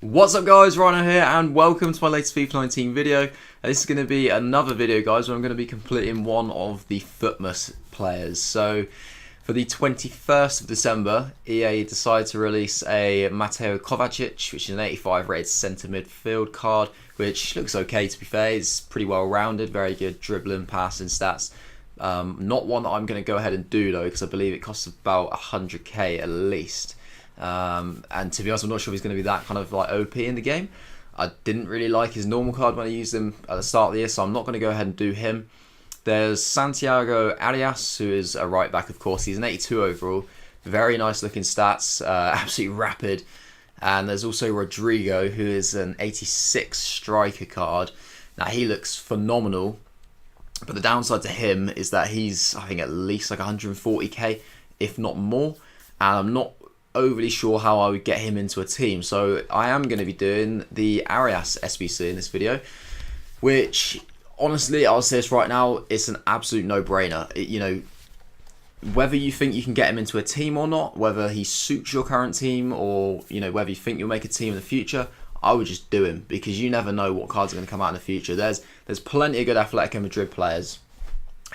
What's up guys, Rhino here and welcome to my latest FIFA 19 video. This is going to be another video guys where I'm going to be completing one of the FUTMAS players. So for the 21st of December, EA decided to release a Mateo Kovacic, which is an 85 rated centre midfield card, which looks okay to be fair. It's pretty well rounded, very good dribbling, passing stats. Not one that I'm going to go ahead and do though, because I believe it costs about 100k at least. And to be honest, I'm not sure if he's going to be that kind of like OP in the game. I didn't really like his normal card when I used him at the start of the year, so I'm not going to go ahead and do him. There's Santiago Arias, who is a right back, of course. He's an 82 overall, very nice looking stats, absolutely rapid. And there's also Rodrigo, who is an 86 striker card. Now he looks phenomenal, but the downside to him is that he's, I think, at least like 140k, if not more. And I'm not overly sure how I would get him into a team, so I am going to be doing the Arias SBC in this video, which honestly, I'll say this right now, it's an absolute no-brainer. You know, whether you think you can get him into a team or not, whether he suits your current team, or you know, whether you think you'll make a team in the future, I would just do him, because you never know what cards are going to come out in the future. There's plenty of good Atletico Madrid players,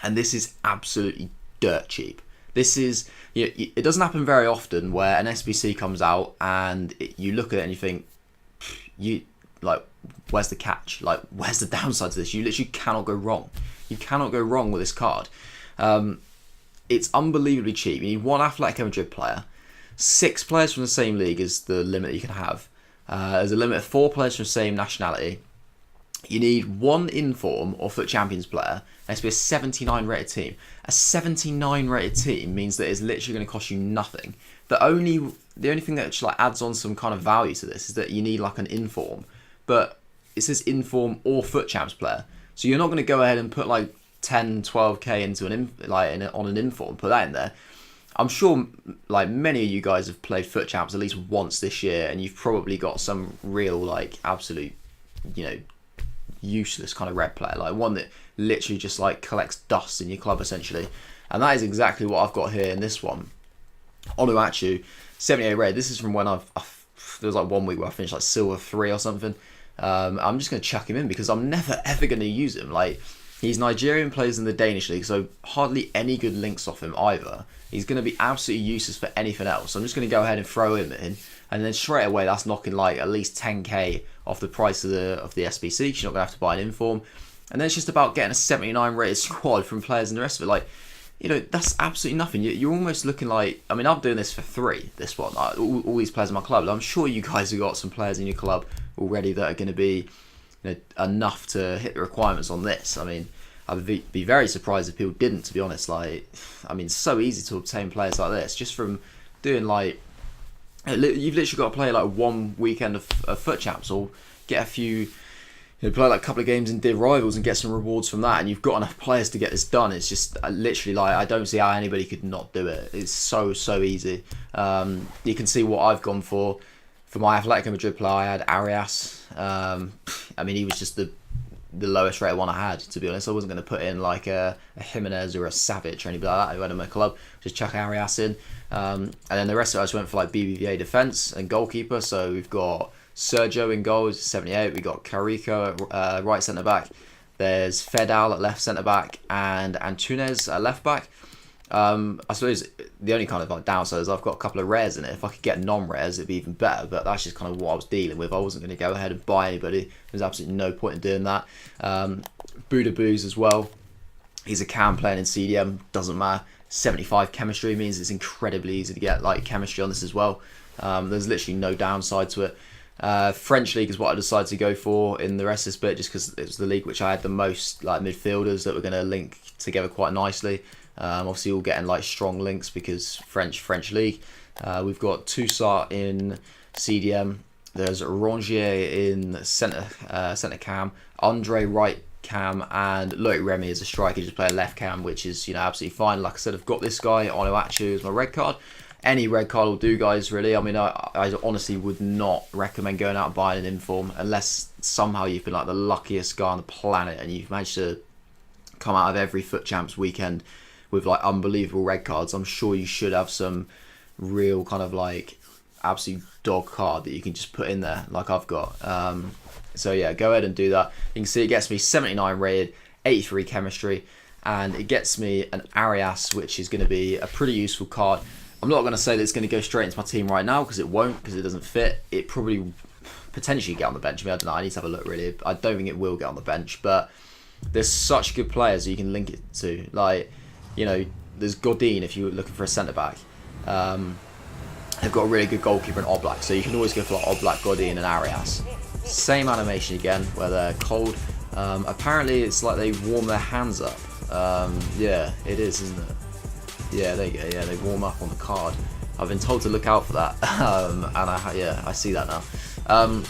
and this is absolutely dirt cheap. This is, it doesn't happen very often where an SBC comes out and you look at it and you think, where's the catch? Like, where's the downside to this? You literally cannot go wrong. You cannot go wrong with this card. It's unbelievably cheap. You need one Atletico Madrid player. 6 players from the same league is the limit you can have. There's a limit of 4 players from the same nationality. You need 1 inform or FUT Champions player. It has to be a 79 rated team. A 79 rated team means that it's literally going to cost you nothing. The only thing that just, like, adds on some kind of value to this is that you need like an inform, but it says inform or FUT Champs player. So you're not going to go ahead and put like 10, 12k into on an inform. Put that in there. I'm sure like many of you guys have played FUT Champs at least once this year, and you've probably got some real like absolute, you know, useless kind of red player, like one that literally just like collects dust in your club essentially, and that is exactly what I've got here in this one. Onuachu, 78 red. This is from when there was like 1 week where I finished like silver 3 or something. I'm just going to chuck him in because I'm never ever going to use him. Like, he's Nigerian, plays in the Danish league, so hardly any good links off him either. He's going to be absolutely useless for anything else. So I'm just going to go ahead and throw him in, and then straight away that's knocking like at least 10k off the price of the SBC, because you're not going to have to buy an inform. And then it's just about getting a 79 rated squad from players and the rest of it. Like, you know, that's absolutely nothing. You're almost looking like, I mean, I'm doing this for 3, this one. Like, all these players in my club. I'm sure you guys have got some players in your club already that are going to be, you know, enough to hit the requirements on this. I mean, I'd be very surprised if people didn't, to be honest. Like, I mean, it's so easy to obtain players like this just from doing like, you've literally got to play like 1 weekend of FUT Champs, or get a few, you know, play like a couple of games in Div Rivals and get some rewards from that, and you've got enough players to get this done. It's just literally like, I don't see how anybody could not do it. It's so easy. You can see what I've gone for. For my Atletico Madrid player, I had Arias. I mean, he was just the lowest rated one I had, to be honest. I wasn't going to put in like a Jimenez or a Savic or anybody like that who had in my club. Just chuck Arias in. And then the rest of it I just went for like BBVA defence and goalkeeper. So we've got Sergio in goals, 78. We got Carico at right centre back. There's Fedal at left centre back, and Antunes at left back. I suppose the only kind of like downside is I've got a couple of rares in it. If I could get non-rares, it'd be even better, but that's just kind of what I was dealing with. I wasn't going to go ahead and buy anybody. There's absolutely no point in doing that. Buda Boos as well. He's a cam playing in CDM, doesn't matter. 75 chemistry means it's incredibly easy to get like chemistry on this as well. There's literally no downside to it. French league is what I decided to go for in the rest of this bit, just because it was the league which I had the most like midfielders that were going to link together quite nicely. Obviously all getting like strong links because French league. We've got Toussaint in CDM. There's Rongier in centre cam, Andre right cam, and Loic Remy as a striker, just play a left cam, which is, you know, absolutely fine. Like I said, I've got this guy Onuachu as my red card. Any red card will do, guys, really. I mean, I honestly would not recommend going out and buying an inform unless somehow you've been like the luckiest guy on the planet and you've managed to come out of every FUT Champs weekend with like unbelievable red cards. I'm sure you should have some real kind of like absolute dog card that you can just put in there like I've got. So yeah, go ahead and do that. You can see it gets me 79 rated, 83 chemistry, and it gets me an Arias, which is going to be a pretty useful card. I'm not going to say that it's going to go straight into my team right now, because it won't, because it doesn't fit. It probably potentially get on the bench. I mean, I don't know, I need to have a look really. I don't think it will get on the bench, but there's such good players that you can link it to. Like, you know, there's Godin if you're looking for a centre-back. They've got a really good goalkeeper in Oblak, so you can always go for like Oblak, Godin and Arias. Same animation again, where they're cold. Apparently it's like they warm their hands up. Yeah, it is, isn't it? Yeah, there you go. Yeah, they warm up on the card. I've been told to look out for that, and I see that now. And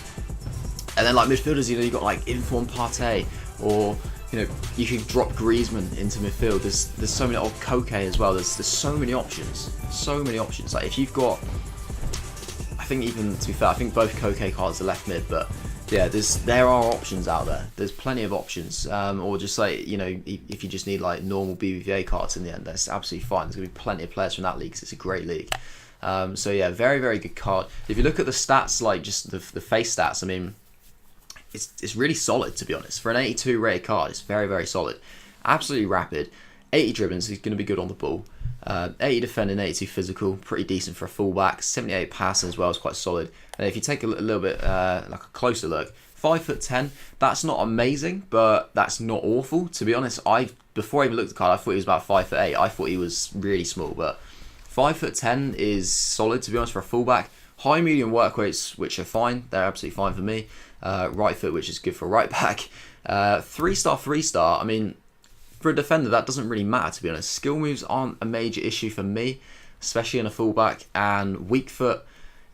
then like midfielders, you know, you got like Inform Partey, or you know, you can drop Griezmann into midfield. There's so many, or Koke as well. There's so many options. So many options. Like if you've got, I think even to be fair, I think both Koke cards are left mid, but yeah, there are options out there. There's plenty of options. Or just like, you know, if you just need like normal BBVA cards in the end, that's absolutely fine. There's gonna be plenty of players from that league, because it's a great league. So yeah, very, very good card. If you look at the stats, like just the face stats, I mean, it's really solid, to be honest. For an 82 rated card, it's very, very solid. Absolutely rapid. 80 dribbling, so he's going to be good on the ball. 80 defending, 82 physical, pretty decent for a fullback. 78 passing as well is quite solid. And if you take a little bit like a closer look, 5'10", that's not amazing, but that's not awful, to be honest. Before I even looked at the card, I thought he was about 5'8". I thought he was really small, but 5'10" is solid, to be honest, for a fullback. High medium work rates, which are fine. They're absolutely fine for me. Right foot, which is good for right back. 3-star, 3-star. I mean, for a defender, that doesn't really matter, to be honest. Skill moves aren't a major issue for me, especially in a fullback. And weak foot,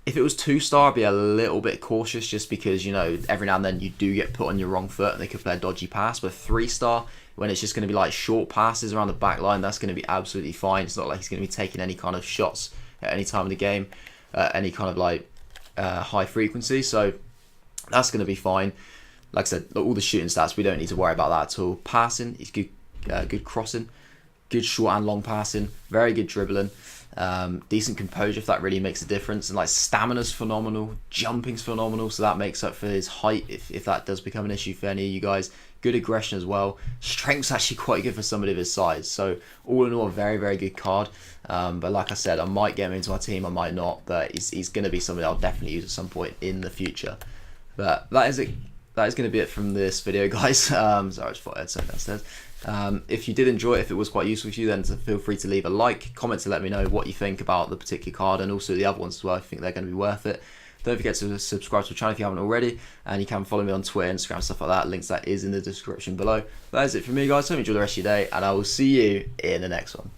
if it was 2-star, I'd be a little bit cautious, just because, you know, every now and then you do get put on your wrong foot and they could play a dodgy pass. But 3-star, when it's just going to be like short passes around the back line, that's going to be absolutely fine. It's not like he's going to be taking any kind of shots at any time of the game, any kind of like high frequency. So that's going to be fine. Like I said, all the shooting stats, we don't need to worry about that at all. Passing, he's good, good crossing, good short and long passing, very good dribbling, decent composure if that really makes a difference. And like stamina's phenomenal, jumping's phenomenal, so that makes up for his height if that does become an issue for any of you guys. Good aggression as well. Strength's actually quite good for somebody of his size. So all in all, a very, very good card. But like I said, I might get him into my team, I might not, but he's going to be somebody I'll definitely use at some point in the future. But that is it. That is going to be it from this video, guys. Sorry, I just thought I'd say downstairs. If you did enjoy it, if it was quite useful to you, then feel free to leave a like, comment to let me know what you think about the particular card, and also the other ones as well. I think they're going to be worth it. Don't forget to subscribe to the channel if you haven't already, and you can follow me on Twitter, Instagram, stuff like that. Links that is in the description below. That is it from me, guys. Hope you enjoy the rest of your day, and I will see you in the next one.